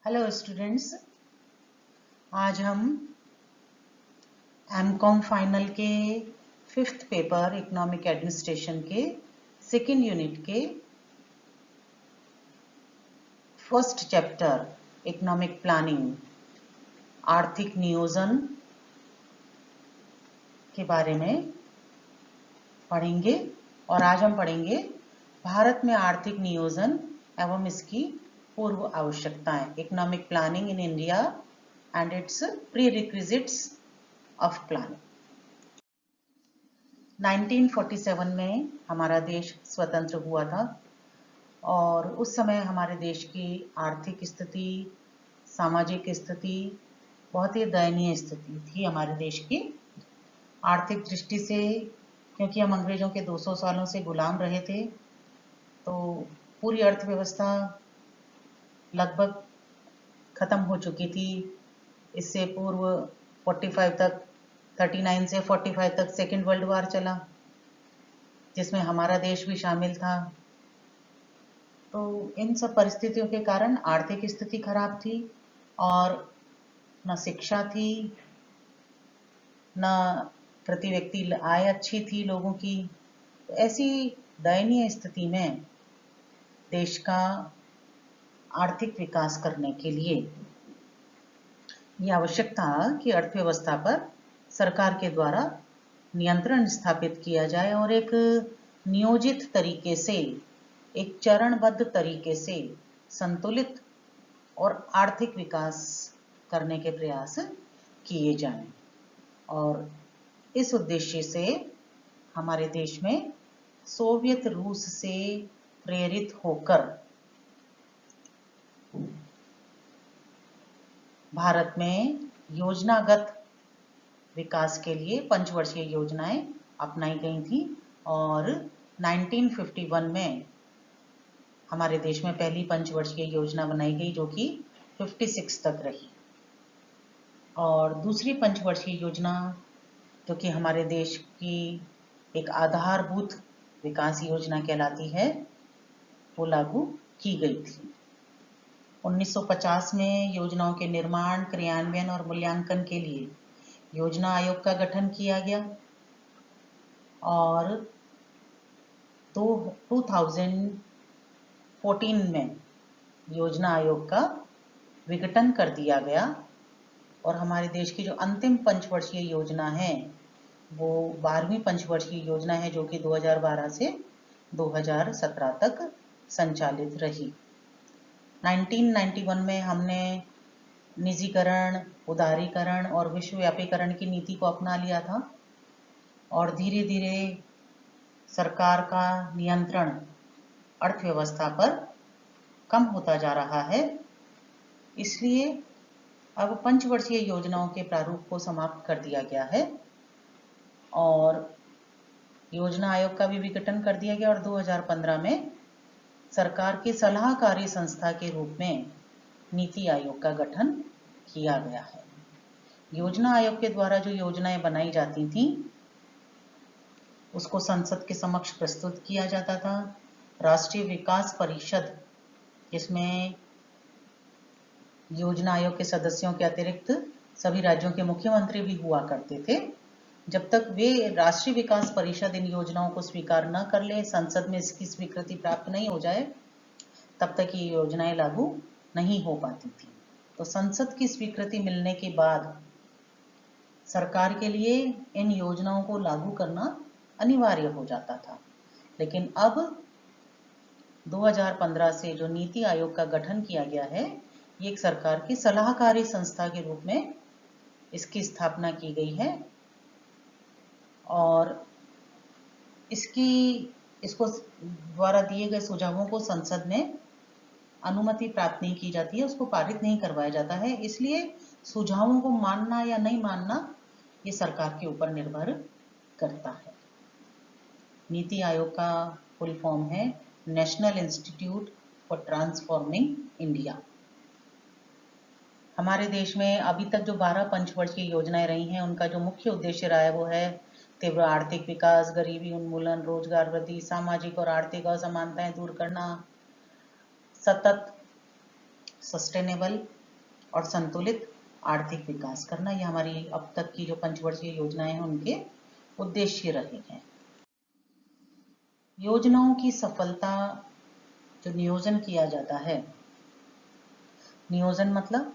Hello students, आज हम MCom final के 5th पेपर इकोनॉमिक एडमिनिस्ट्रेशन के सेकेंड यूनिट के फर्स्ट चैप्टर इकोनॉमिक प्लानिंग आर्थिक नियोजन के बारे में पढ़ेंगे। और आज हम पढ़ेंगे भारत में आर्थिक नियोजन एवं इसकी पूर्व आवश्यकताएं, economic planning in India and its prerequisites of planning. 1947 में हमारा देश स्वतंत्र हुआ था और उस समय हमारे देश की आर्थिक स्थिति, सामाजिक स्थिति बहुत ही दयनीय स्थिति थी हमारे देश की आर्थिक दृष्टि से, क्योंकि हम अंग्रेजों के 200 सालों से गुलाम रहे थे। तो पूरी अर्थव्यवस्था लगभग खत्म हो चुकी थी। इससे पूर्व 45 तक 39 से 45 तक सेकेंड वर्ल्ड वॉर चला, जिसमें हमारा देश भी शामिल था। तो इन सब परिस्थितियों के कारण आर्थिक स्थिति खराब थी और न शिक्षा थी, न प्रति व्यक्ति आय अच्छी थी लोगों की। तो ऐसी दयनीय स्थिति में देश का आर्थिक विकास करने के लिए ये आवश्यक था कि अर्थव्यवस्था पर सरकार के द्वारा नियंत्रण स्थापित किया जाए और एक नियोजित तरीके से, एक चरणबद्ध तरीके से संतुलित और आर्थिक विकास करने के प्रयास किए जाएं। और इस उद्देश्य से हमारे देश में सोवियत रूस से प्रेरित होकर भारत में योजनागत विकास के लिए पंचवर्षीय योजनाएं अपनाई गई थी और 1951 में हमारे देश में पहली पंचवर्षीय योजना बनाई गई, जो कि 56 तक रही। और दूसरी पंचवर्षीय योजना, जो कि हमारे देश की एक आधारभूत विकास योजना कहलाती है, वो लागू की गई थी। 1950 में योजनाओं के निर्माण, क्रियान्वयन और मूल्यांकन के लिए योजना आयोग का गठन किया गया और 2014 में योजना आयोग का विघटन कर दिया गया और हमारे देश की जो अंतिम पंचवर्षीय योजना है वो 12वीं पंचवर्षीय योजना है, जो कि 2012 से 2017 तक संचालित रही। 1991 में हमने निजीकरण, उदारीकरण और विश्वव्यापीकरण की नीति को अपना लिया था और धीरे धीरे सरकार का नियंत्रण अर्थव्यवस्था पर कम होता जा रहा है। इसलिए अब पंचवर्षीय योजनाओं के प्रारूप को समाप्त कर दिया गया है और योजना आयोग का भी विघटन कर दिया गया और 2015 में सरकार की सलाहकारी संस्था के रूप में नीति आयोग का गठन किया गया है। योजना आयोग के द्वारा जो योजनाएं बनाई जाती थी उसको संसद के समक्ष प्रस्तुत किया जाता था। राष्ट्रीय विकास परिषद, जिसमें योजना आयोग के सदस्यों के अतिरिक्त सभी राज्यों के मुख्यमंत्री भी हुआ करते थे, जब तक वे राष्ट्रीय विकास परिषद इन योजनाओं को स्वीकार न कर ले, संसद में इसकी स्वीकृति प्राप्त नहीं हो जाए, तब तक ये योजनाएं लागू नहीं हो पाती थी। तो संसद की स्वीकृति मिलने के बाद सरकार के लिए इन योजनाओं को लागू करना अनिवार्य हो जाता था। लेकिन अब 2015 से जो नीति आयोग का गठन किया गया है, ये एक सरकार की सलाहकारी संस्था के रूप में इसकी स्थापना की गई है और इसको द्वारा दिए गए सुझावों को संसद में अनुमति प्राप्त नहीं की जाती है, उसको पारित नहीं करवाया जाता है। इसलिए सुझावों को मानना या नहीं मानना ये सरकार के ऊपर निर्भर करता है। नीति आयोग का फुल फॉर्म है national institute for transforming India. हमारे देश में अभी तक जो 12 पंचवर्षीय योजनाएं रही हैं, उनका जो मुख्य उद्देश्य रहा है वो है तीव्र आर्थिक विकास, गरीबी उन्मूलन, रोजगार वृद्धि, सामाजिक और आर्थिक असमानताएं दूर करना, सतत सस्टेनेबल और संतुलित आर्थिक विकास करना। यह हमारी अब तक की जो पंचवर्षीय योजनाएं हैं उनके उद्देश्य रहे हैं। योजनाओं की सफलता जो नियोजन किया जाता है, नियोजन मतलब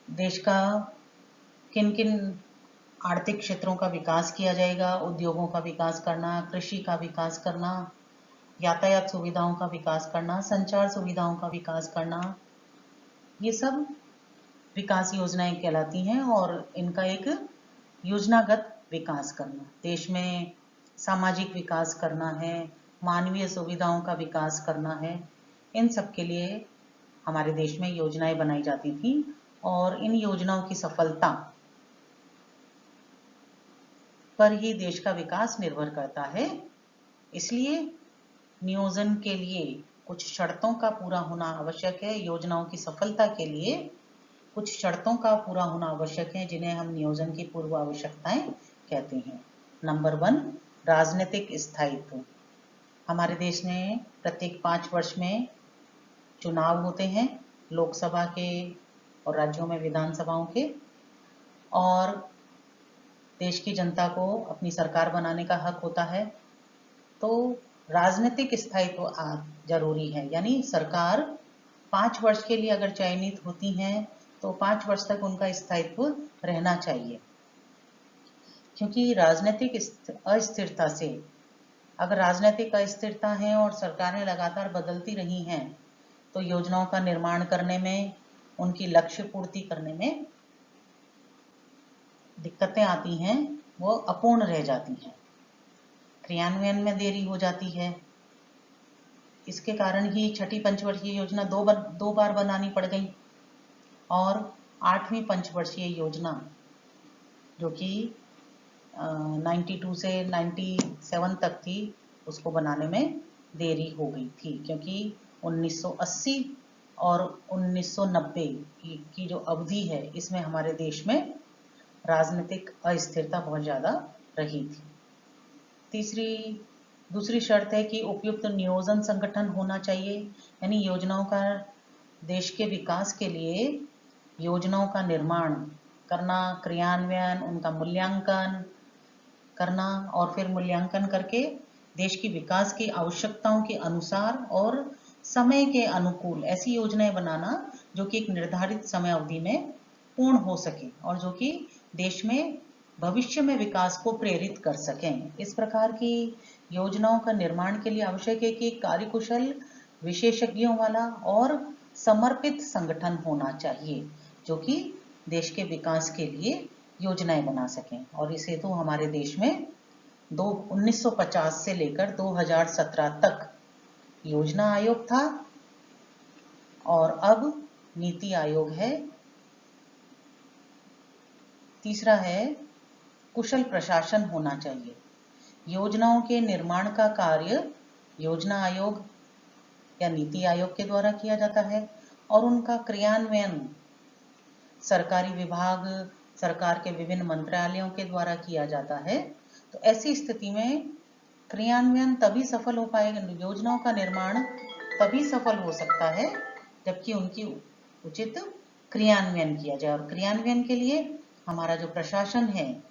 देश का किन किन आर्थिक क्षेत्रों का विकास किया जाएगा, उद्योगों का विकास करना, कृषि का विकास करना, यातायात सुविधाओं का विकास करना, संचार सुविधाओं का विकास करना, ये सब विकास योजनाएं कहलाती हैं। और इनका एक योजनागत विकास करना, देश में सामाजिक विकास करना है, मानवीय सुविधाओं का विकास करना है, इन सब के लिए हमारे देश में योजनाएं बनाई जाती थी। और इन योजनाओं की सफलता पर ही देश का विकास निर्भर करता है। इसलिए नियोजन के लिए कुछ शर्तों का पूरा होना आवश्यक है। योजनाओं की सफलता के लिए कुछ शर्तों का पूरा होना आवश्यक है, जिन्हें हम नियोजन की पूर्व आवश्यकताएं कहते हैं। नंबर 1, राजनीतिक स्थायित्व। हमारे देश में प्रत्येक 5 वर्ष में चुनाव होते हैं, लोकसभा के और राज्यों में विधानसभाओं के, और देश की जनता को अपनी सरकार बनाने का हक होता है। तो राजनीतिक स्थायित्व जरूरी है, यानी सरकार 5 वर्ष के लिए अगर चयनित होती हैं तो 5 वर्ष तक उनका स्थायित्व रहना चाहिए। क्योंकि राजनीतिक अस्थिरता से, अगर राजनीतिक अस्थिरता है और सरकारें लगातार बदलती रही हैं तो योजनाओं का निर्माण करने में, उनकी लक्ष्य पूर्ति करने में दिक्कतें आती हैं, वो अपूर्ण रह जाती हैं, क्रियान्वयन में देरी हो जाती है। इसके कारण ही छठी पंचवर्षीय योजना दो बार बनानी पड़ गई, और 8वीं पंचवर्षीय योजना जो कि 92 से 97 तक थी, उसको बनाने में देरी हो गई थी, क्योंकि 1980 और 1990 की जो अवधि है, इसमें हमारे देश में राजनीतिक अस्थिरता बहुत ज़्यादा रही थी। दूसरी शर्त है कि उपयुक्त नियोजन संगठन होना चाहिए, यानी योजनाओं का, देश के विकास के लिए योजनाओं का निर्माण करना, क्रियान्वयन, उनका मूल्यांकन करना, और फिर मूल्यांकन करके देश की विकास की आवश्यकताओं के अनुसार और समय के अनुकूल ऐसी योजनाएं बनाना जो कि एक निर्धारित समय अवधि में पूर्ण हो सके और जो कि देश में भविष्य में विकास को प्रेरित कर सकें। इस प्रकार की योजनाओं का निर्माण के लिए आवश्यक है कि कार्यकुशल, विशेषज्ञों वाला और समर्पित संगठन होना चाहिए, जो कि देश के विकास के लिए योजनाएं बना सकें। और इस हेतु हमारे देश में 1950 से लेकर 2017 तक योजना आयोग था, और अब नीति आयोग है। तीसरा है, कुशल प्रशासन होना चाहिए। योजनाओं के निर्माण का कार्य योजना आयोग या नीति आयोग के द्वारा किया जाता है, और उनका क्रियान्वयन सरकारी विभाग, सरकार के विभिन्न मंत्रालयों के द्वारा किया जाता है। तो ऐसी स्थिति में क्रियान्वयन तभी सफल हो पाएगा, योजनाओं का निर्माण तभी सफल हो सकता है जबकि उनकी उचित क्रियान्वयन किया जाए। और क्रियान्वयन के लिए हमारा जो प्रशासन है,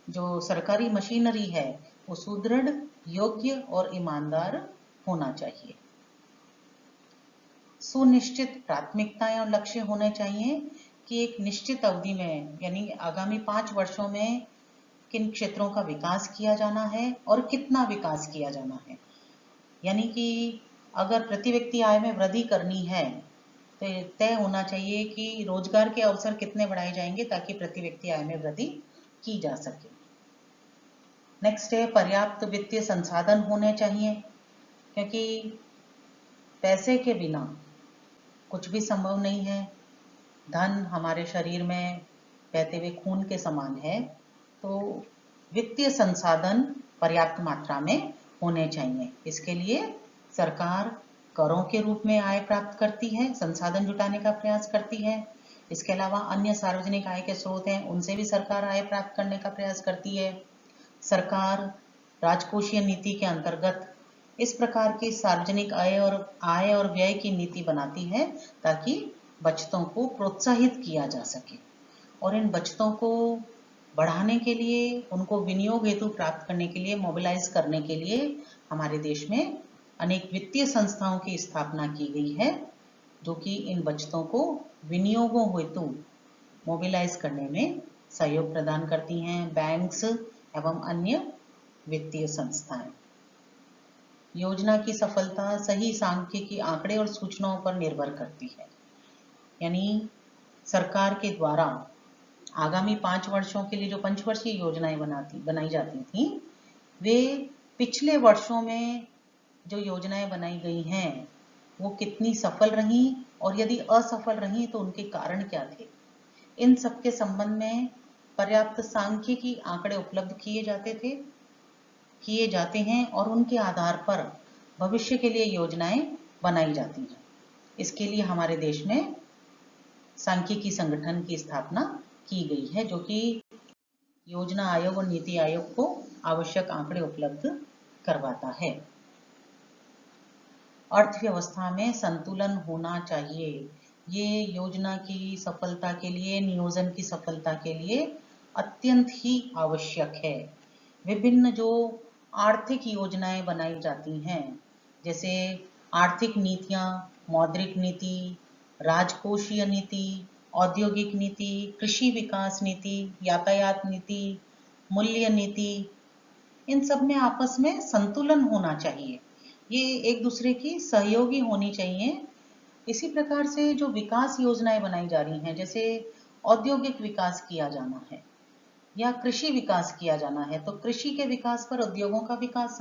जो सरकारी मशीनरी है, वो सुदृढ़, योग्य और ईमानदार होना चाहिए। सुनिश्चित प्राथमिकताएं और लक्ष्य होने चाहिए कि एक निश्चित अवधि में, यानी आगामी 5 वर्षों में किन क्षेत्रों का विकास किया जाना है और कितना विकास किया जाना है। यानी कि अगर प्रति व्यक्ति आय में वृद्धि करनी है तो तय होना चाहिए कि रोजगार के अवसर कितने बढ़ाए जाएंगे ताकि प्रति व्यक्ति आय में वृद्धि की जा सके। नेक्स्ट है, पर्याप्त वित्तीय संसाधन होने चाहिए, क्योंकि पैसे के बिना कुछ भी संभव नहीं है। धन हमारे शरीर में बहते हुए खून के समान है, तो वित्तीय संसाधन पर्याप्त मात्रा में होने चाहिए। इसके लिए सरकार करों के रूप में आय प्राप्त करती है, संसाधन जुटाने का प्रयास करती है। इसके अलावा अन्य सार्वजनिक आय के स्रोत हैं, उनसे भी सरकार आय प्राप्त करने का प्रयास करती है। सरकार राजकोषीय नीति के अंतर्गत इस प्रकार की सार्वजनिक आय और व्यय की नीति बनाती है ताकि बचतों को प्रोत्साहित किया जा सके और इन बचतों को बढ़ाने के लिए, उनको विनियोग हेतु प्राप्त करने के लिए, मोबिलाइज करने के लिए हमारे देश में अनेक वित्तीय संस्थाओं की स्थापना की गई है, जो कि इन बचतों को विनियोगों हेतु मोबिलाइज करने में सहयोग प्रदान करती हैं। बैंक्स एवं अन्य वित्तीय संस्थाएं। योजना की सफलता सही सांख्यिकी आंकड़े और सूचनाओं पर निर्भर करती है। यानी सरकार के द्वारा आगामी 5 वर्षों के लिए जो पंचवर्षीय योजनाएं बनाई जाती थी, वे पिछले वर्षों में जो योजनाएं बनाई गई हैं वो कितनी सफल रही और यदि असफल रही तो उनके कारण क्या थे, इन सब के संबंध में पर्याप्त सांख्यिकी आंकड़े उपलब्ध किए जाते हैं और उनके आधार पर भविष्य के लिए योजनाएं बनाई जाती हैं। इसके लिए हमारे देश में सांख्यिकी संगठन की स्थापना की गई है, जो कि योजना आयोग और नीति आयोग को आवश्यक आंकड़े उपलब्ध करवाता है। अर्थव्यवस्था में संतुलन होना चाहिए। ये योजना की सफलता के लिए, नियोजन की सफलता के लिए अत्यंत ही आवश्यक है। विभिन्न जो आर्थिक योजनाएं बनाई जाती हैं, जैसे आर्थिक नीतियां, मौद्रिक नीति, राजकोषीय नीति, औद्योगिक नीति, कृषि विकास नीति, यातायात नीति, मूल्य नीति, इन सब में आपस में संतुलन होना चाहिए। ये एक दूसरे की सहयोगी होनी चाहिए। इसी प्रकार से जो विकास योजनाएं बनाई जा रही हैं, जैसे औद्योगिक विकास किया जाना है या कृषि विकास किया जाना है, तो कृषि के विकास पर उद्योगों का विकास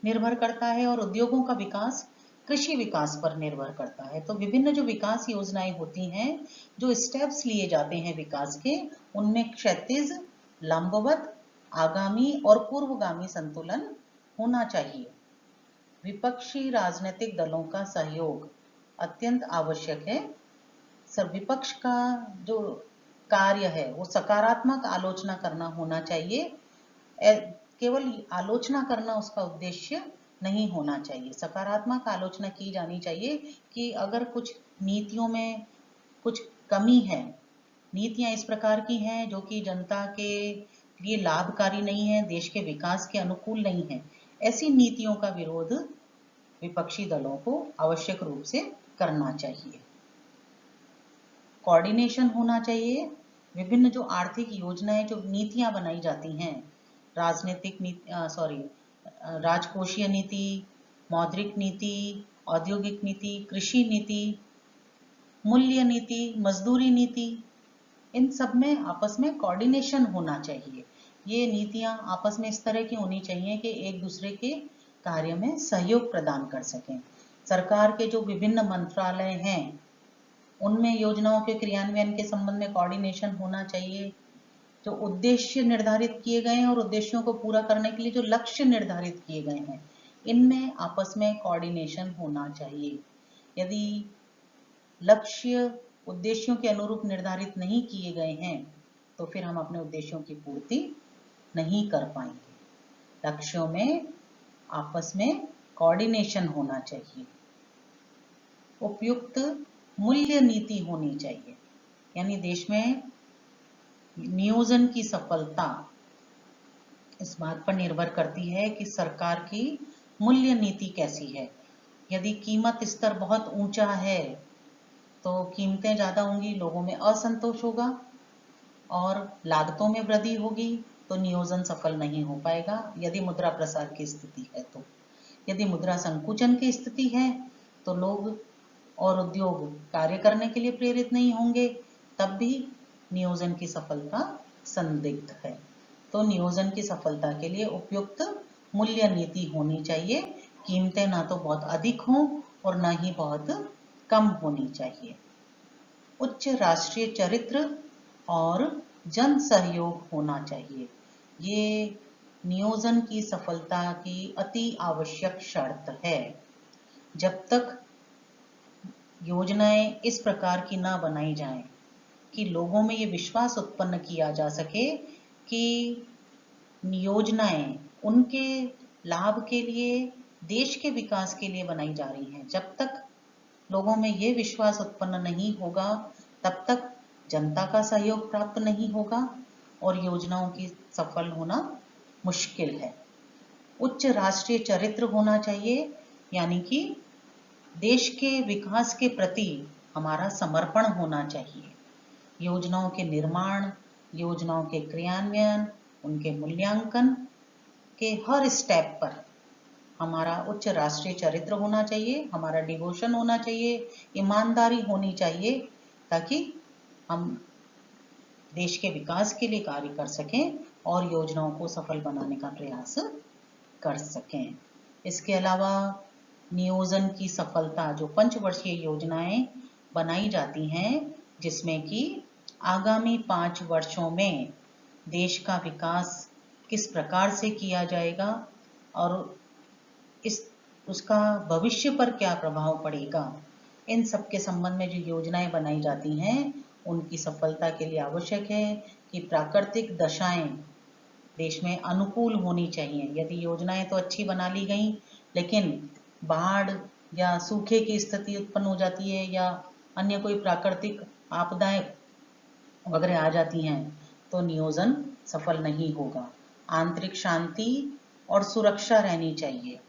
निर्भर करता है और उद्योगों का विकास कृषि विकास पर निर्भर करता है। तो विभिन्न जो विकास योजनाएं होती हैं, जो स्टेप्स लिए जाते हैं विकास के, उनमें क्षैतिज, लंबवत, आगामी और पूर्वगामी संतुलन होना चाहिए। विपक्षी राजनीतिक दलों का सहयोग अत्यंत आवश्यक है। विपक्ष का जो कार्य है वो सकारात्मक आलोचना करना होना चाहिए। केवल आलोचना करना उसका उद्देश्य नहीं होना चाहिए। सकारात्मक आलोचना की जानी चाहिए कि अगर कुछ नीतियों में कुछ कमी है, नीतियां इस प्रकार की हैं जो कि जनता के लिए लाभकारी नहीं है, देश के विकास के अनुकूल नहीं है, ऐसी नीतियों का विरोध विपक्षी दलों को आवश्यक रूप से करना चाहिए। कोऑर्डिनेशन होना चाहिए। विभिन्न जो आर्थिक योजनाएं, जो नीतियां बनाई जाती हैं, राजकोषीय नीति, मौद्रिक नीति, औद्योगिक नीति, कृषि नीति, मूल्य नीति, मजदूरी नीति, इन सब में आपस में कोऑर्डिनेशन होना चाहिए। ये नीतियां आपस में इस तरह की होनी चाहिए कि एक दूसरे के कार्य में सहयोग प्रदान कर सकें। सरकार के जो विभिन्न मंत्रालय हैं, उनमें योजनाओं के क्रियान्वयन के संबंध में कोऑर्डिनेशन होना चाहिए। जो उद्देश्य निर्धारित किए गए हैं और उद्देश्यों को पूरा करने के लिए जो लक्ष्य निर्धारित किए गए हैं, इनमें आपस में कोऑर्डिनेशन होना चाहिए। यदि लक्ष्य उद्देश्यों के अनुरूप निर्धारित नहीं किए गए हैं तो फिर हम अपने उद्देश्यों की पूर्ति नहीं कर पाएंगे। लक्ष्यों में आपस में कोऑर्डिनेशन होना चाहिए। उपयुक्त मूल्य नीति होनी चाहिए। यानी देश में नियोजन की सफलता इस बात पर निर्भर करती है कि सरकार की मूल्य नीति कैसी है। यदि कीमत स्तर बहुत ऊंचा है तो कीमतें ज़्यादा होंगी, लोगों में असंतोष होगा और लागतों में वृद्धि होगी, तो नियोजन सफल नहीं हो पाएगा। यदि मुद्रा प्रसार की स्थिति है तो, यदि मुद्रा संकुचन की स्थिति है तो लोग और उद्योग कार्य करने के लिए प्रेरित नहीं होंगे, तब भी नियोजन की सफलता संदिग्ध है। तो नियोजन की सफलता के लिए उपयुक्त मूल्य नीति होनी चाहिए। कीमतें ना तो बहुत अधिक हों और ना ही बहुत कम होनी चाहिए। उच्च राष्ट्रीय चरित्र और जन सहयोग होना चाहिए। ये नियोजन की सफलता की अति आवश्यक शर्त है। जब तक योजनाएं इस प्रकार की ना बनाई जाएं कि लोगों में ये विश्वास उत्पन्न किया जा सके कि योजनाएं उनके लाभ के लिए, देश के विकास के लिए बनाई जा रही हैं, जब तक लोगों में ये विश्वास उत्पन्न नहीं होगा, तब तक जनता का सहयोग प्राप्त नहीं होगा और योजनाओं की सफल होना मुश्किल है। उच्च राष्ट्रीय चरित्र होना चाहिए, यानी कि देश के विकास के प्रति हमारा समर्पण होना चाहिए। योजनाओं के निर्माण, योजनाओं के क्रियान्वयन, उनके मूल्यांकन के हर स्टेप पर हमारा उच्च राष्ट्रीय चरित्र होना चाहिए, हमारा डिवोशन होना चाहिए, ईमानदारी होनी चाहिए, ताकि हम देश के विकास के लिए कार्य कर सकें और योजनाओं को सफल बनाने का प्रयास कर सकें। इसके अलावा नियोजन की सफलता, जो पंचवर्षीय योजनाएं बनाई जाती हैं, जिसमें कि आगामी 5 वर्षों में देश का विकास किस प्रकार से किया जाएगा और उसका भविष्य पर क्या प्रभाव पड़ेगा, इन सब के संबंध में जो योजनाएं बनाई जाती हैं, उनकी सफलता के लिए आवश्यक है कि प्राकृतिक दशाएं देश में अनुकूल होनी चाहिए। यदि योजनाएं तो अच्छी बना ली गई, लेकिन बाढ़ या सूखे की स्थिति उत्पन्न हो जाती है या अन्य कोई प्राकृतिक आपदाएं वगैरह आ जाती हैं, तो नियोजन सफल नहीं होगा। आंतरिक शांति और सुरक्षा रहनी चाहिए।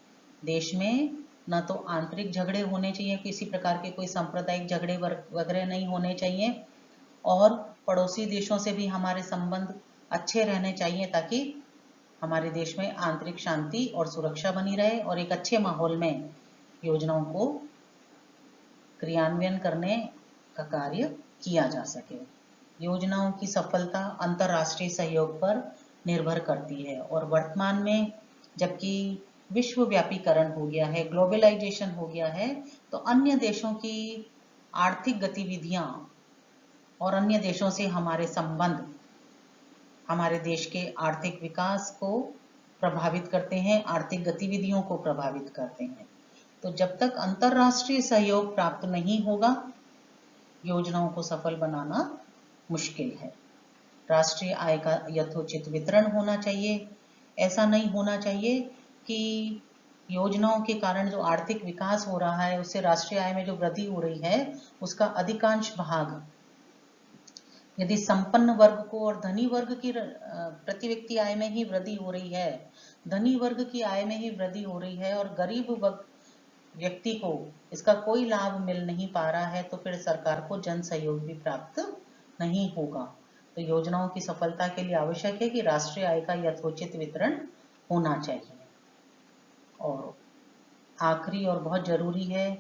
देश में न तो आंतरिक झगड़े होने चाहिए, किसी प्रकार के कोई सांप्रदायिक झगड़े वगैरह नहीं होने चाहिए, और पड़ोसी देशों से भी हमारे संबंध अच्छे रहने चाहिए, ताकि हमारे देश में आंतरिक शांति और सुरक्षा बनी रहे और एक अच्छे माहौल में योजनाओं को क्रियान्वयन करने का कार्य किया जा सके। योजनाओं की सफलता अंतर्राष्ट्रीय सहयोग पर निर्भर करती है, और वर्तमान में जबकि विश्वव्यापीकरण हो गया है, ग्लोबलाइजेशन हो गया है, तो अन्य देशों की आर्थिक गतिविधियां और अन्य देशों से हमारे संबंध हमारे देश के आर्थिक विकास को प्रभावित करते हैं, आर्थिक गतिविधियों को प्रभावित करते हैं। तो जब तक अंतर्राष्ट्रीय सहयोग प्राप्त नहीं होगा, योजनाओं को सफल बनाना मुश्किल है। राष्ट्रीय आय का यथोचित वितरण होना चाहिए। ऐसा नहीं होना चाहिए कि योजनाओं के कारण जो आर्थिक विकास हो रहा है, उससे राष्ट्रीय आय में जो वृद्धि हो रही है, उसका अधिकांश भाग यदि संपन्न वर्ग को और धनी वर्ग की प्रति व्यक्ति आय में ही वृद्धि हो रही है, धनी वर्ग की आय में ही वृद्धि हो रही है और गरीब व्यक्ति को इसका कोई लाभ मिल नहीं पा रहा है, तो फिर सरकार को जन सहयोग भी प्राप्त नहीं होगा। तो योजनाओं की सफलता के लिए आवश्यक है कि राष्ट्रीय आय का यथोचित वितरण होना चाहिए। और आखिरी और बहुत जरूरी है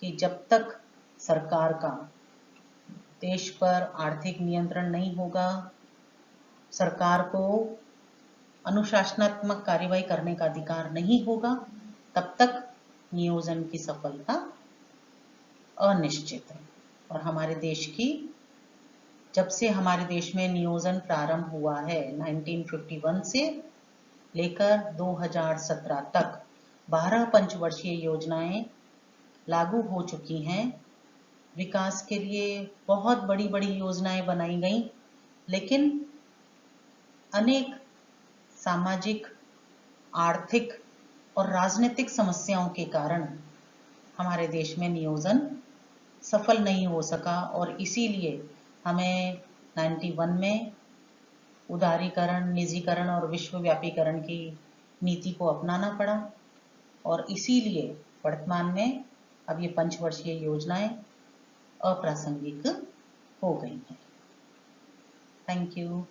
कि जब तक सरकार का देश पर आर्थिक नियंत्रण नहीं होगा, सरकार को अनुशासनात्मक कार्यवाही करने का अधिकार नहीं होगा, तब तक नियोजन की सफलता अनिश्चित है। और हमारे देश की जब से हमारे देश में नियोजन प्रारंभ हुआ है 1951 से लेकर 2017 तक 12 पंचवर्षीय योजनाएं लागू हो चुकी हैं। विकास के लिए बहुत बड़ी बड़ी योजनाएं बनाई गई, लेकिन अनेक सामाजिक, आर्थिक और राजनीतिक समस्याओं के कारण हमारे देश में नियोजन सफल नहीं हो सका, और इसीलिए हमें 91 में उदारीकरण, निजीकरण और विश्वव्यापीकरण की नीति को अपनाना पड़ा, और इसीलिए वर्तमान में अब ये पंचवर्षीय योजनाएं अप्रासंगिक हो गई हैं। Thank you.